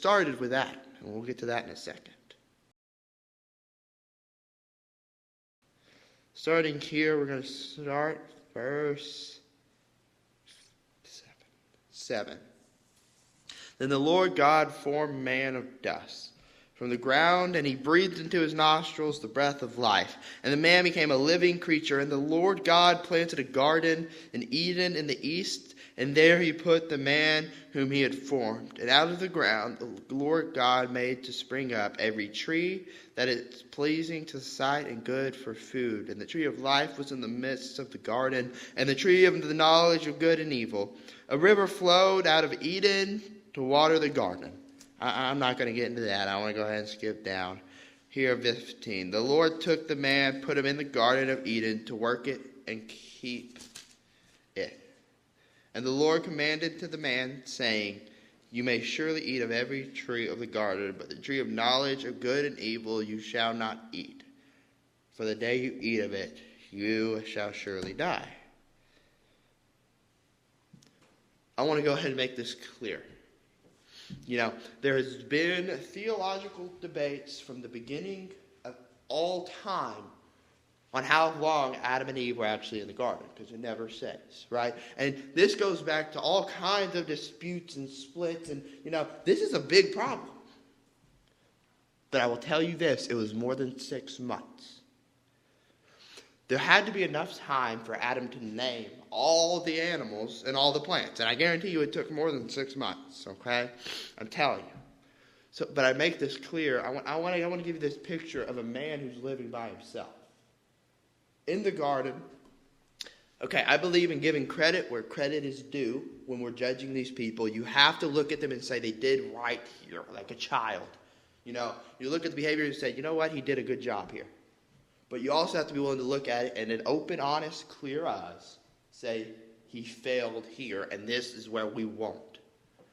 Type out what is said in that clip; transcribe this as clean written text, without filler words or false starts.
started with Adam, and we'll get to that in a second. Starting here, we're going to start verse 7. Then the Lord God formed man of dust from the ground, and he breathed into his nostrils the breath of life. And the man became a living creature. And the Lord God planted a garden in Eden in the east, and there he put the man whom he had formed. And out of the ground the Lord God made to spring up every tree that is pleasing to the sight and good for food. And the tree of life was in the midst of the garden, and the tree of the knowledge of good and evil. A river flowed out of Eden to water the garden. I'm not going to get into that. I want to go ahead and skip down. Here, 15. The Lord took the man, put him in the Garden of Eden to work it and keep it. And the Lord commanded to the man, saying, You may surely eat of every tree of the garden, but the tree of knowledge of good and evil you shall not eat. For the day you eat of it, you shall surely die. I want to go ahead and make this clear. There has been theological debates from the beginning of all time on how long Adam and Eve were actually in the garden, because it never says, right? And this goes back to all kinds of disputes and splits, and, this is a big problem. But I will tell you this, it was more than 6 months. There had to be enough time for Adam to name all the animals and all the plants. And I guarantee you it took more than 6 months, okay? I'm telling you. But I make this clear. I want to give you this picture of a man who's living by himself. In the garden. Okay, I believe in giving credit where credit is due when we're judging these people. You have to look at them and say they did right here, like a child. You look at the behavior and say, you know what, he did a good job here. But you also have to be willing to look at it and in open, honest, clear eyes say, he failed here, and this is where we won't.